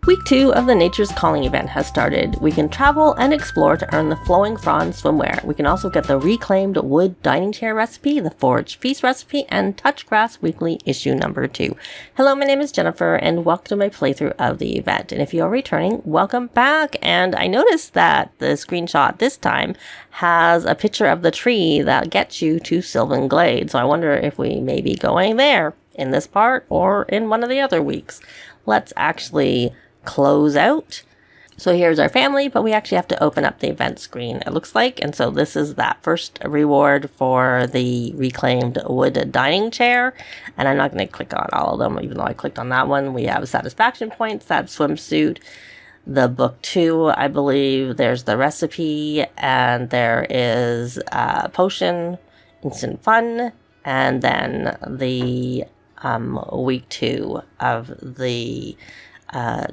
Week 2 of the Nature's Calling event has started. We can travel and explore to earn the flowing fronds swimwear. We can also get the reclaimed wood dining chair recipe, the forage feast recipe, and Touch Grass Weekly issue number 2. Hello, my name is Jennifer, and welcome to my playthrough of the event. And if you're returning, welcome back. And I noticed that the screenshot this time has a picture of the tree that gets you to Sylvan Glade. So I wonder if we may be going there in this part or in one of the other weeks. Let's actually close out. So here's our family, but we actually have to open up the event screen, it looks like. And so this is that first reward for the reclaimed wood dining chair. And I'm not going to click on all of them, even though I clicked on that one. We have satisfaction points, that swimsuit, the book 2, I believe. There's the recipe, and there is a potion, instant fun, and then the week 2 of the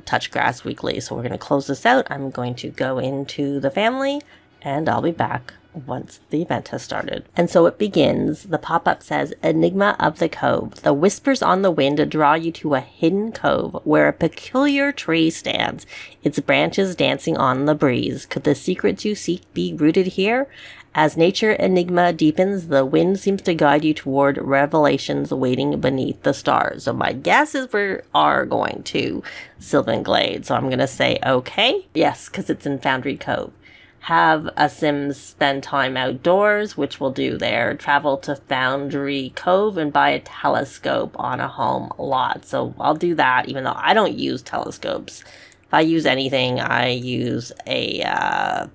Touch Grass Weekly. So we're going to close this out. I'm going to go into the family, and I'll be back once the event has started. And so it begins. The pop-up says, Enigma of the Cove. The whispers on the wind draw you to a hidden cove where a peculiar tree stands, its branches dancing on the breeze. Could the secrets you seek be rooted here? As nature enigma deepens, the wind seems to guide you toward revelations waiting beneath the stars. So my guess is we are going to Sylvan Glade. So I'm going to say okay. Yes, because it's in Foundry Cove. Have a Sims spend time outdoors, which we'll do there. Travel to Foundry Cove and buy a telescope on a home lot. So I'll do that, even though I don't use telescopes. If I use anything, I use a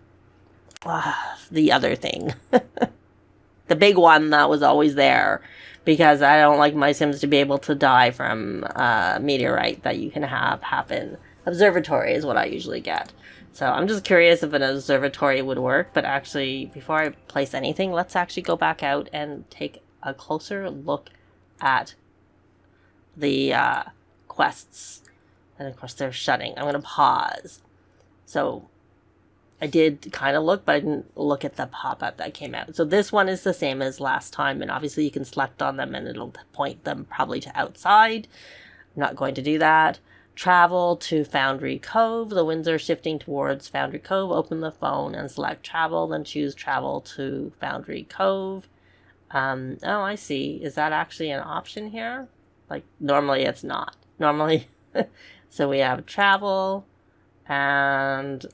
the other thing. The big one that was always there, because I don't like my Sims to be able to die from a meteorite that you can have happen. Observatory is what I usually get. So I'm just curious if an observatory would work, but actually, before I place anything, let's actually go back out and take a closer look at the quests. And of course, they're shutting. I'm going to pause. So I did kind of look, but I didn't look at the pop-up that came out. So this one is the same as last time, and obviously you can select on them and it'll point them probably to outside. I'm not going to do that. Travel to Foundry Cove. The winds are shifting towards Foundry Cove. Open the phone and select travel, then choose travel to Foundry Cove. Oh, I see. Is that actually an option here? Like, normally it's not. Normally, so we have travel, and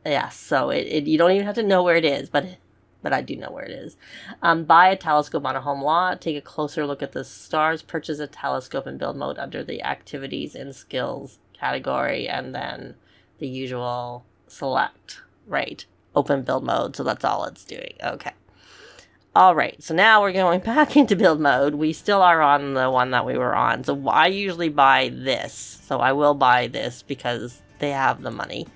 yeah, so you don't even have to know where it is, but I do know where it is. Buy a telescope on a home lot. Take a closer look at the stars. Purchase a telescope in build mode under the activities and skills category, and then the usual select. Right. Open build mode. So that's all it's doing. Okay. All right. So now we're going back into build mode. We still are on the one that we were on. So I usually buy this. So I will buy this because they have the money.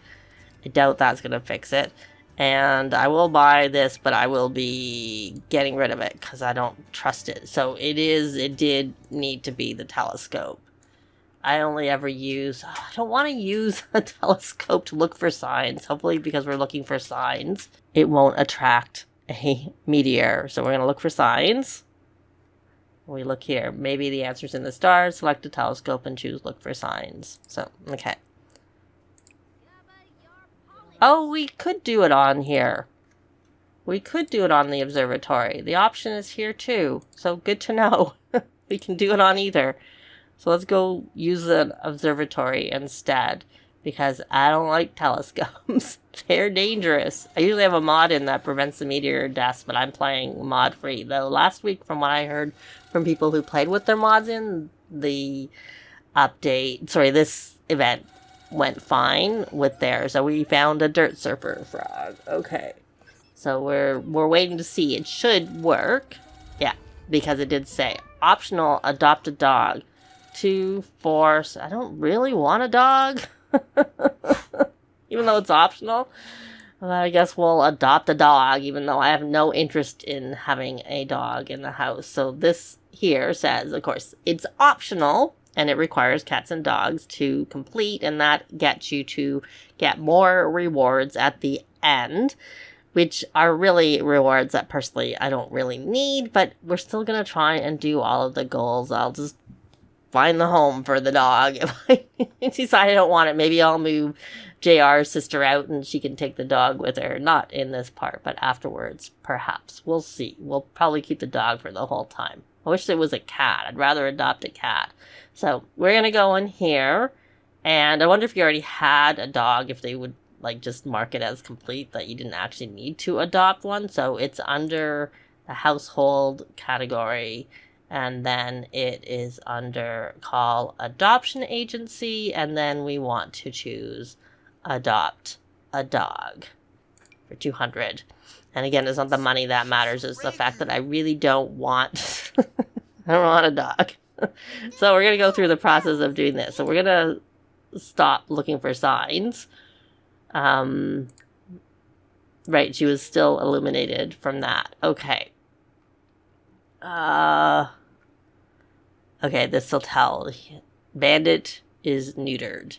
I doubt that's going to fix it. And I will buy this, but I will be getting rid of it because I don't trust it. So it did need to be the telescope. I only ever use, I don't want to use a telescope to look for signs. Hopefully, because we're looking for signs, it won't attract a meteor. So we're going to look for signs. We look here. Maybe the answer's in the stars. Select a telescope and choose look for signs. So, okay. Oh, we could do it on here. We could do it on the observatory. The option is here too. So good to know. We can do it on either. So let's go use the observatory instead, because I don't like telescopes. They're dangerous. I usually have a mod in that prevents the meteor deaths, but I'm playing mod free. Though last week, from what I heard from people who played with their mods in, the update, this event went fine with theirs. So we found a dirt surfer frog. Okay. So we're waiting to see. It should work. Yeah, because it did say optional, adopt a dog. 2 force. I don't really want a dog. Even though it's optional. Well, I guess we'll adopt a dog, even though I have no interest in having a dog in the house. So this here says, of course, it's optional. And it requires cats and dogs to complete, and that gets you to get more rewards at the end, which are really rewards that personally I don't really need, but we're still going to try and do all of the goals. I'll just find the home for the dog. If I decide I don't want it, maybe I'll move JR's sister out and she can take the dog with her. Not in this part, but afterwards, perhaps. We'll see. We'll probably keep the dog for the whole time. I wish it was a cat. I'd rather adopt a cat. So we're going to go in here. And I wonder if you already had a dog, if they would like just mark it as complete, that you didn't actually need to adopt one. So it's under the household category, and then it is under call adoption agency, and then we want to choose adopt a dog for 200. And again, it's not the money that matters, it's the fact that I really don't want I don't want a dog. So we're gonna go through the process of doing this. So we're gonna stop looking for signs. Right, she was still illuminated from that. Okay. Okay, this will tell. Bandit is neutered.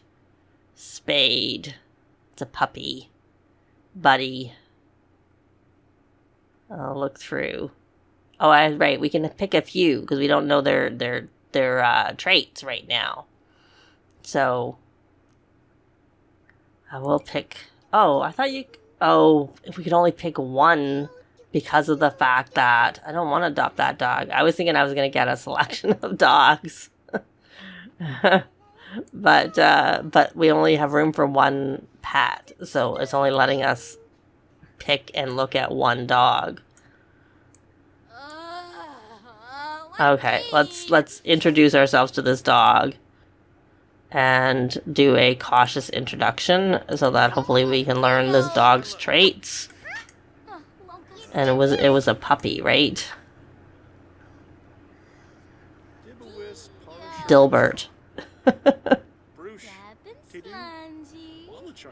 Spade. It's a puppy. Buddy. I'll look through. Oh, right, we can pick a few because we don't know their traits right now. So I will pick. Oh, I thought you. Oh, if we could only pick one because of the fact that I don't want to adopt that dog. I was thinking I was going to get a selection of dogs. But we only have room for one pet, so it's only letting us pick and look at one dog. Okay, let's introduce ourselves to this dog and do a cautious introduction so that hopefully we can learn this dog's traits. And it was a puppy, right? Dilbert.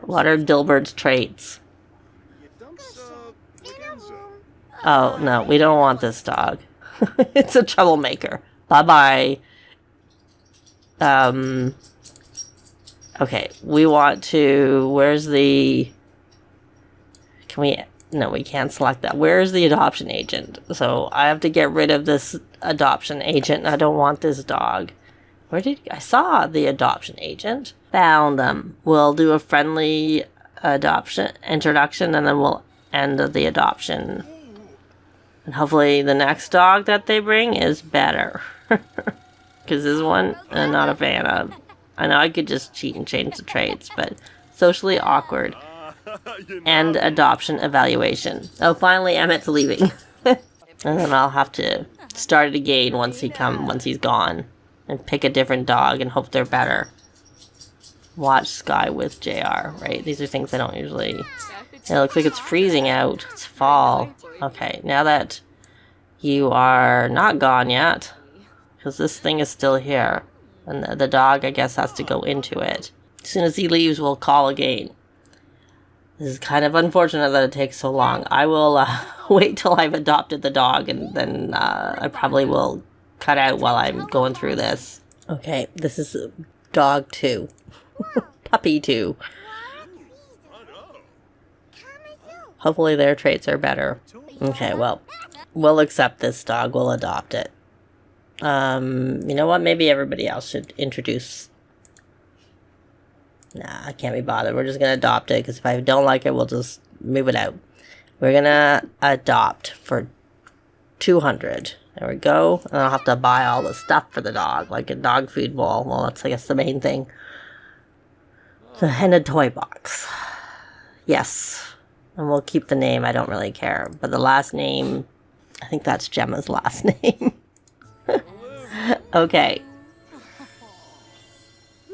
What are Dilbert's traits? Oh, no, we don't want this dog. It's a troublemaker. Bye-bye. Okay, we want to... Where's the... Can we... No, we can't select that. Where's the adoption agent? So I have to get rid of this adoption agent. I don't want this dog. Where did... I saw the adoption agent. Found them. We'll do a friendly adoption introduction, and then we'll end the adoption. And hopefully the next dog that they bring is better. Because this one, I'm not a fan of. I know I could just cheat and change the traits, but socially awkward. And adoption evaluation. Oh, finally Emmett's leaving. And then I'll have to start it again once he's gone. And pick a different dog and hope they're better. Watch Sky with JR, right? These are things I don't usually... It looks like it's freezing out. It's fall. Okay, now that you are not gone yet, because this thing is still here, and the dog, I guess, has to go into it. As soon as he leaves, we'll call again. This is kind of unfortunate that it takes so long. I will wait till I've adopted the dog, and then I probably will cut out while I'm going through this. Okay, this is dog 2. Puppy 2. Hopefully their traits are better. Okay, well, we'll accept this dog. We'll adopt it. You know what? Maybe everybody else should introduce. Nah, I can't be bothered. We're just going to adopt it, because if I don't like it, we'll just move it out. We're going to adopt for 200. There we go. And I'll have to buy all the stuff for the dog, like a dog food bowl. Well, that's, I guess, the main thing. And a toy box. Yes. And we'll keep the name. I don't really care. But the last name, I think that's Gemma's last name. Okay.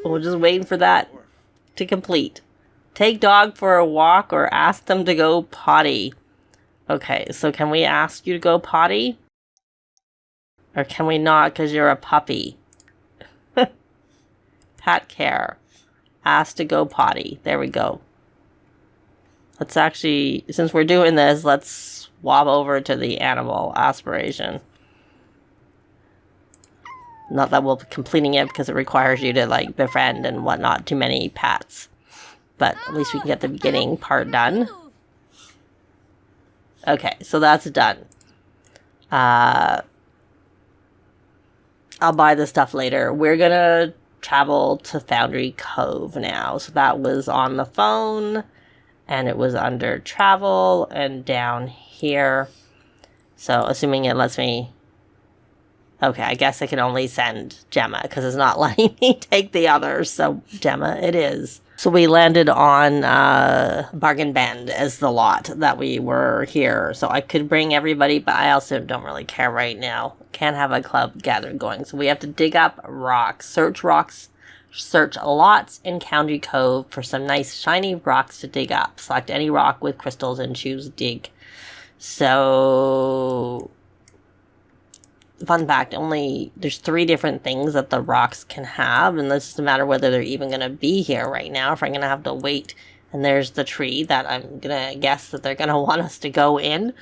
We're just waiting for that to complete. Take dog for a walk or ask them to go potty. Okay, so can we ask you to go potty? Or can we not because you're a puppy? Pet care. Ask to go potty. There we go. Let's actually, since we're doing this, let's swap over to the animal aspiration. Not that we'll be completing it because it requires you to like befriend and whatnot too many pets. But at least we can get the beginning part done. Okay, so that's done. I'll buy the stuff later. We're gonna travel to Foundry Cove now. So that was on the phone, and it was under travel and down here. So assuming it lets me... Okay, I guess I can only send Gemma because it's not letting me take the others. So Gemma it is. So we landed on Bargain Bend as the lot that we were here. So I could bring everybody, but I also don't really care right now. Can't have a club gathering going. So we have to dig up rocks. Search lots in Foundry Cove for some nice shiny rocks to dig up. Select any rock with crystals and choose dig. So... Fun fact, there's 3 different things that the rocks can have, and this is a matter whether they're even going to be here right now, if I'm going to have to wait. And there's the tree that I'm going to guess that they're going to want us to go in.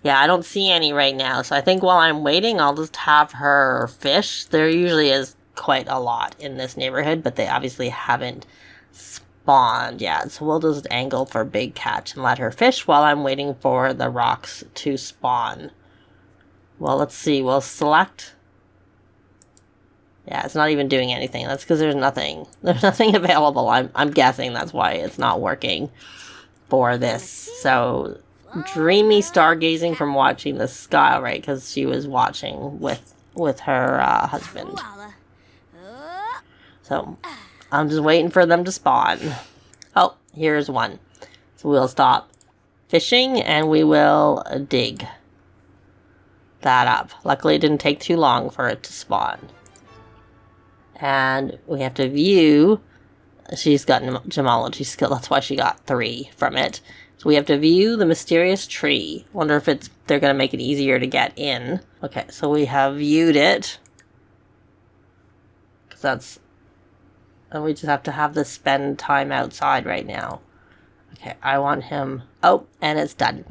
Yeah, I don't see any right now, so I think while I'm waiting, I'll just have her fish. There usually is quite a lot in this neighborhood, but they obviously haven't spawned yet. So we'll just angle for big catch and let her fish while I'm waiting for the rocks to spawn. Well, let's see. We'll select. Yeah, it's not even doing anything. That's because there's nothing. There's nothing available. I'm guessing that's why it's not working for this. So, dreamy stargazing from watching the sky, right? Because she was watching with her husband. So, I'm just waiting for them to spawn. Oh, here's one. So we'll stop fishing and we will dig that up. Luckily it didn't take too long for it to spawn. And we have to view. She's got gemology skill, that's why she got 3 from it. So we have to view the mysterious tree. Wonder if they're gonna make it easier to get in. Okay, so we have viewed it. And we just have to have this spend time outside right now. Okay, I want him. Oh, and it's done.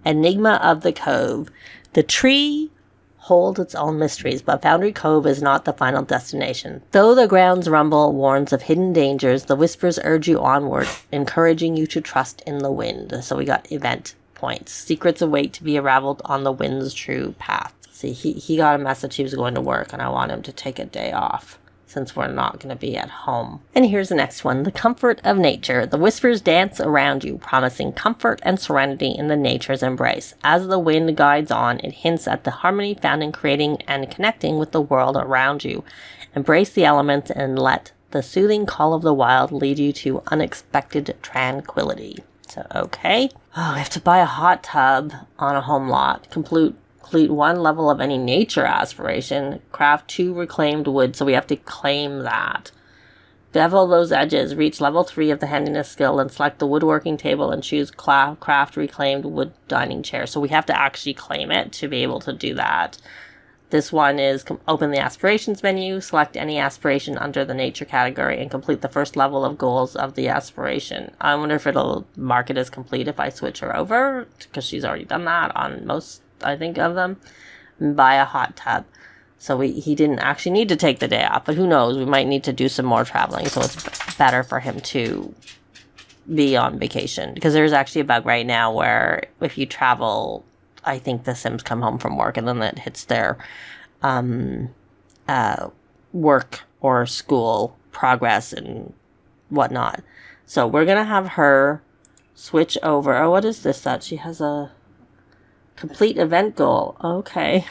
Enigma of the Cove. The tree holds its own mysteries, but Foundry Cove is not the final destination. Though the ground's rumble warns of hidden dangers, the whispers urge you onward, encouraging you to trust in the wind. So we got event points. Secrets await to be unraveled on the wind's true path. See, he got a message he was going to work, and I want him to take a day off, since we're not going to be at home. And here's the next one. The comfort of nature. The whispers dance around you, promising comfort and serenity in the nature's embrace. As the wind guides on, it hints at the harmony found in creating and connecting with the world around you. Embrace the elements and let the soothing call of the wild lead you to unexpected tranquility. So, okay. Oh, we have to buy a hot tub on a home lot. Complete 1 level of any nature aspiration. Craft 2 reclaimed wood, so we have to claim that. Bevel those edges. Reach level 3 of the handiness skill and select the woodworking table and choose craft reclaimed wood dining chair. So we have to actually claim it to be able to do that. This one is open the aspirations menu, select any aspiration under the nature category, and complete the first level of goals of the aspiration. I wonder if it'll mark it as complete if I switch her over, because she's already done that on most, I think, of them. Buy a hot tub. So he didn't actually need to take the day off, but who knows, we might need to do some more traveling, so it's better for him to be on vacation. Because there's actually a bug right now where if you travel, I think the Sims come home from work and then it hits their work or school progress and whatnot. So we're going to have her switch over. Oh, what is this that she has a complete event goal? Okay.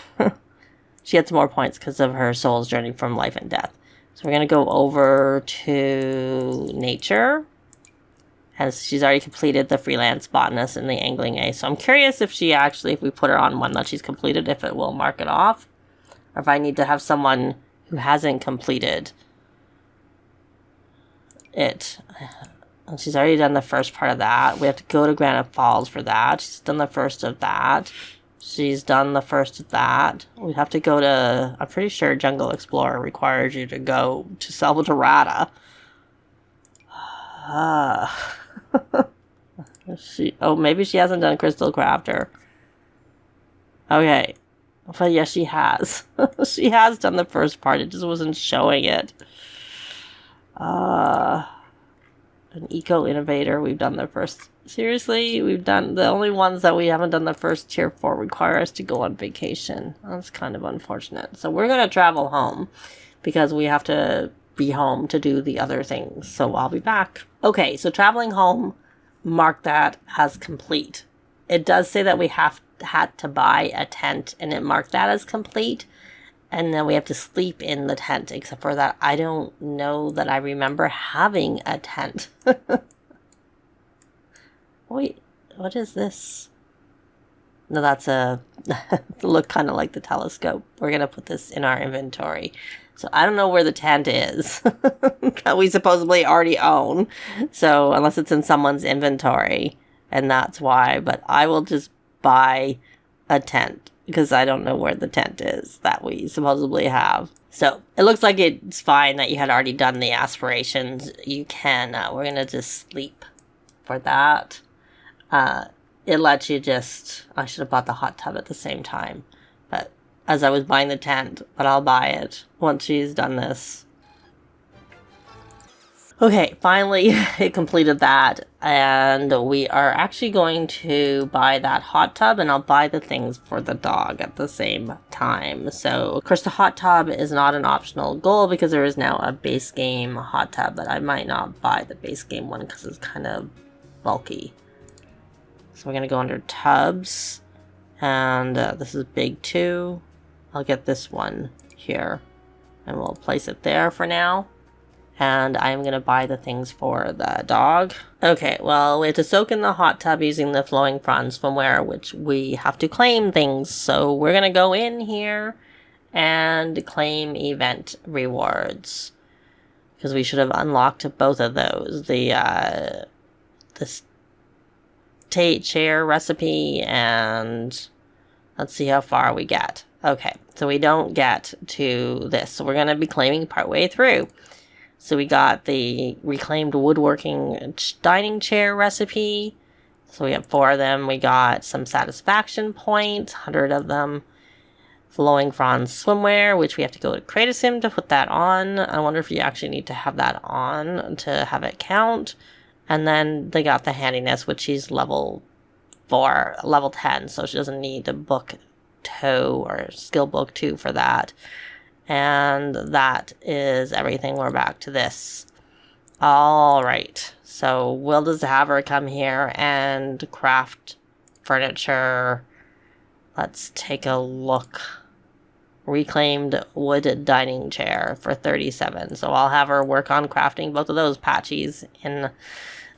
She gets more points because of her soul's journey from life and death. So we're going to go over to nature. As she's already completed the freelance botanist and the angling A. So I'm curious if she actually, if we put her on one that she's completed, if it will mark it off. Or if I need to have someone who hasn't completed it. And she's already done the first part of that. We have to go to Granite Falls for that. She's done the first of that. She's done the first of that. We have to go to, I'm pretty sure Jungle Explorer requires you to go to Salvatorata. Maybe she hasn't done Crystal Crafter. Okay. But yes, she has. She has done the first part. It just wasn't showing it. An eco-innovator. We've done the first. Seriously, we've done the only ones that we haven't done the first tier for require us to go on vacation. That's kind of unfortunate. So we're going to travel home because we have to be home to do the other things. So I'll be back. Okay, so traveling home, mark that as complete. It does say that we had to buy a tent, and it marked that as complete. And then we have to sleep in the tent, except for that I don't know that I remember having a tent. Wait, what is this? No, that's a look kind of like the telescope. We're going to put this in our inventory. So I don't know where the tent is that we supposedly already own. So unless it's in someone's inventory, and that's why. But I will just buy a tent because I don't know where the tent is that we supposedly have. So it looks like it's fine that you had already done the aspirations. You can, we're going to just sleep for that. It lets you just, I should have bought the hot tub at the same time, but as I was buying the tent, but I'll buy it once she's done this. Okay, finally it completed that, and we are actually going to buy that hot tub, and I'll buy the things for the dog at the same time. So, of course, the hot tub is not an optional goal because there is now a base game hot tub, but I might not buy the base game one because it's kind of bulky. So we're going to go under tubs, and this is big 2. I'll get this one here, and we'll place it there for now. And I'm going to buy the things for the dog. Okay, well, we have to soak in the hot tub using the flowing fronds swimwear, which we have to claim things. So we're going to go in here and claim event rewards, because we should have unlocked both of those. The chair recipe, and let's see how far we get. Okay, so we don't get to this. So we're going to be claiming partway through. So we got the reclaimed woodworking dining chair recipe. So we have 4 of them. We got some satisfaction points, 100 of them. Flowing fronds swimwear, which we have to go to CreateASim to put that on. I wonder if you actually need to have that on to have it count. And then they got the handiness, which she's level 4, level 10. So she doesn't need a book 2 or skill book 2 for that. And that is everything. We're back to this. All right. So we'll just have her come here and craft furniture. Let's take a look. Reclaimed wood dining chair for 37. So I'll have her work on crafting both of those patches in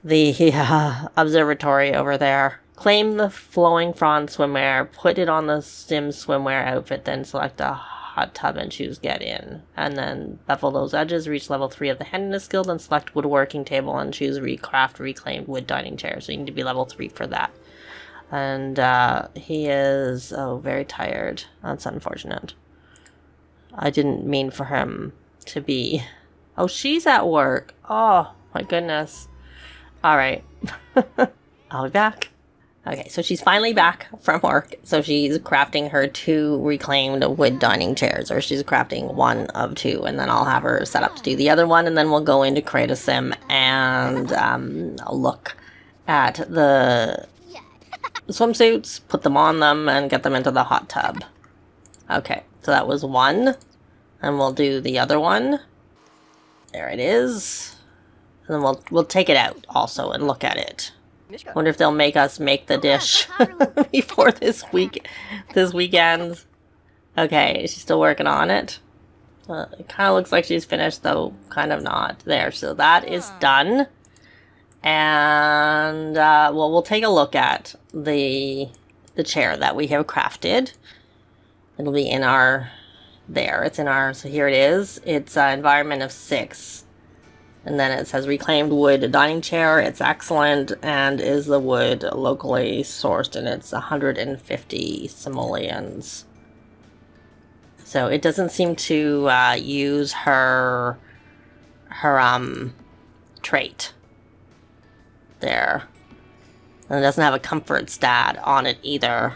the observatory over there. Claim the flowing frond swimwear. Put it on the sim swimwear outfit. Then select a hot tub and choose get in, and then bevel those edges, reach level 3 of the handiness skill, then select woodworking table and choose recraft reclaimed wood dining chair. So you need to be level 3 for that. And he is very tired. That's unfortunate. I didn't mean for him to be. Oh, she's at work. Oh my goodness. All right. I'll be back. Okay, so she's finally back from work. So she's crafting her 2 reclaimed wood dining chairs, or she's crafting 1 of 2, and then I'll have her set up to do the other one, and then we'll go into CreateASim and look at the swimsuits, put them on them, and get them into the hot tub. Okay, so that was 1, and we'll do the other one. There it is. And then we'll take it out also and look at it. Wonder if they'll make us make the dish before this weekend. Okay, she's still working on it. It kind of looks like she's finished, though kind of not. There, so that is done. And well, we'll take a look at the chair that we have crafted. It'll be in our there. It's in our, so here it is. It's environment of 6. And then it says reclaimed wood dining chair. It's excellent and is the wood locally sourced, and it's 150 simoleons. So it doesn't seem to use her trait there. And it doesn't have a comfort stat on it either.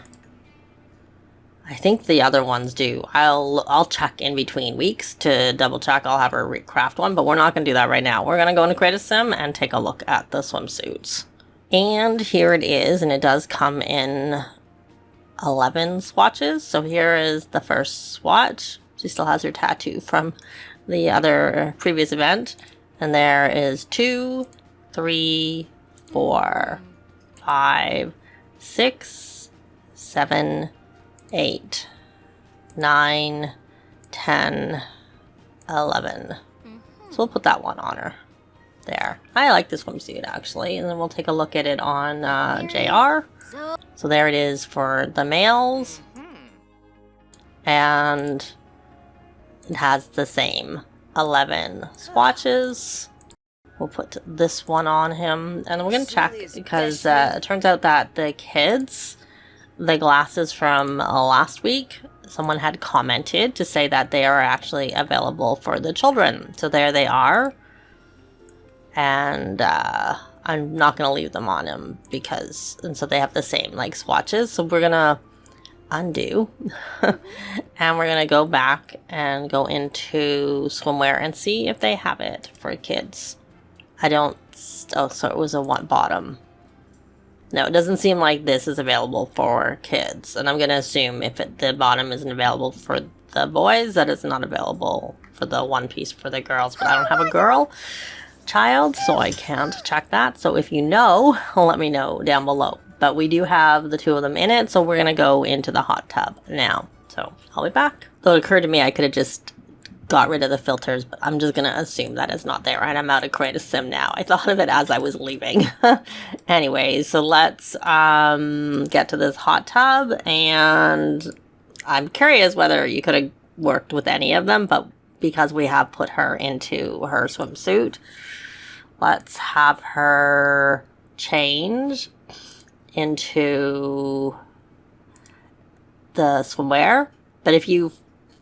I think the other ones do. I'll check in between weeks to double check. I'll have her recraft one, but we're not going to do that right now. We're going to go into Create a Sim and take a look at the swimsuits. And here it is, and it does come in 11 swatches. So here is the first swatch. She still has her tattoo from the other previous event. And there is 2, 3, 4, 5, 6, 7, 8, 9, 10, 11. So we'll put that one on her. There. I like this swimsuit actually. And then we'll take a look at it on JR. So there it is for the males. And it has the same 11 swatches. We'll put this one on him. And we're going to check because it turns out that the kids, the glasses from last week, someone had commented to say that they are actually available for the children. So there they are. And I'm not going to leave them on him because, and so they have the same like swatches. So we're going to undo and we're going to go back and go into swimwear and see if they have it for kids. I don't, oh, so it was a one bottom. No, it doesn't seem like this is available for kids. And I'm going to assume if the bottom isn't available for the boys, that it's not available for the one piece for the girls. But I don't have a girl child, so I can't check that. So if you know, let me know down below. But we do have the two of them in it, so we're going to go into the hot tub now. So I'll be back. Though it occurred to me I could have just got rid of the filters, but I'm just going to assume that it's not there, and I'm out of Create a Sim now. I thought of it as I was leaving. Anyways, so let's get to this hot tub, and I'm curious whether you could have worked with any of them, but because we have put her into her swimsuit, let's have her change into the swimwear. But if you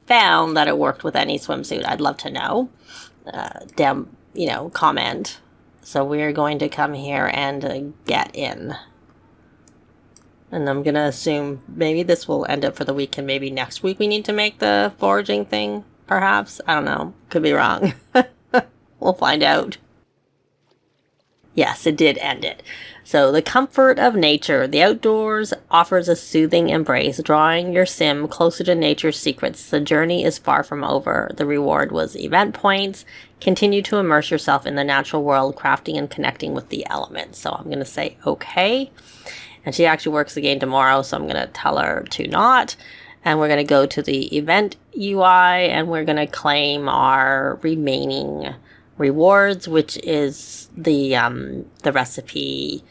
found that it worked with any swimsuit, I'd love to know. Down, comment. So we're going to come here and get in. And I'm going to assume maybe this will end up for the week, and maybe next week we need to make the foraging thing, perhaps. I don't know. Could be wrong. We'll find out. Yes, it did end it. So the comfort of nature. The outdoors offers a soothing embrace, drawing your sim closer to nature's secrets. The journey is far from over. The reward was event points. Continue to immerse yourself in the natural world, crafting and connecting with the elements. So I'm going to say okay. And she actually works again tomorrow, so I'm going to tell her to not. And we're going to go to the event UI, and we're going to claim our remaining rewards, which is the recipe,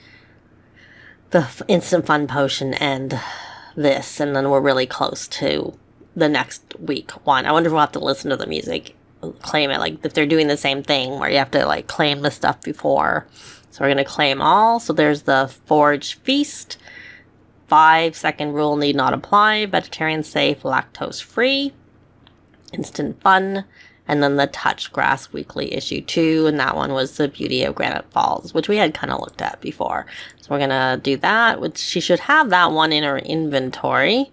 the instant fun potion, and this. And then we're really close to the next week one. I wonder if we'll have to listen to the music, claim it, like if they're doing the same thing where you have to like claim the stuff before. So we're going to claim all. So there's the Forage Feast. 5-second rule need not apply. Vegetarian safe, lactose free. Instant fun. And then the Touch Grass Weekly issue 2. And that one was the Beauty of Granite Falls, which we had kind of looked at before. So we're going to do that, which she should have that one in her inventory.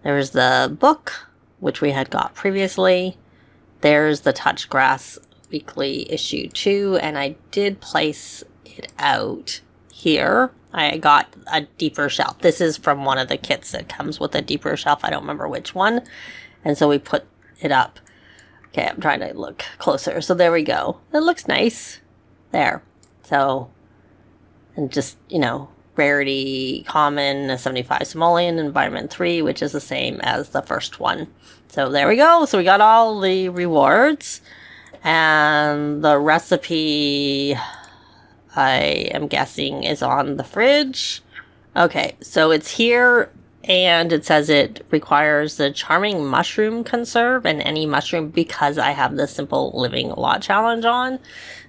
There's the book, which we had got previously. There's the Touch Grass Weekly issue 2. And I did place it out here. I got a deeper shelf. This is from one of the kits that comes with a deeper shelf. I don't remember which one. And so we put it up. Okay, I'm trying to look closer. So there we go. It looks nice. There. So, and just, rarity, common, 75 simoleon, environment 3, which is the same as the first one. So there we go. So we got all the rewards. And the recipe, I am guessing, is on the fridge. Okay, so it's here. And it says it requires the Charming Mushroom Conserve and any mushroom because I have the Simple Living Lot Challenge on.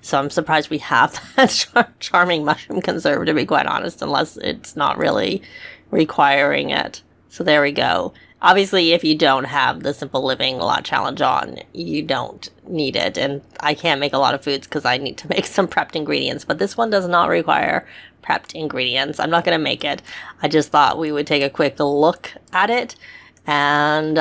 So I'm surprised we have that Charming Mushroom Conserve, to be quite honest, unless it's not really requiring it. So there we go. Obviously, if you don't have the Simple Living Lot Challenge on, you don't need it. And I can't make a lot of foods because I need to make some prepped ingredients. But this one does not require prepped ingredients. I'm not going to make it. I just thought we would take a quick look at it And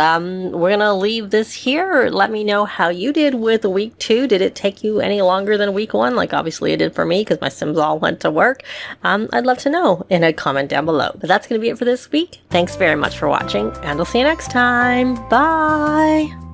we're gonna leave this here. Let me know how you did with week 2. Did it take you any longer than week 1? Like obviously it did for me because my Sims all went to work. I'd love to know in a comment down below. But that's gonna be it for this week. Thanks very much for watching, and I'll see you next time. Bye!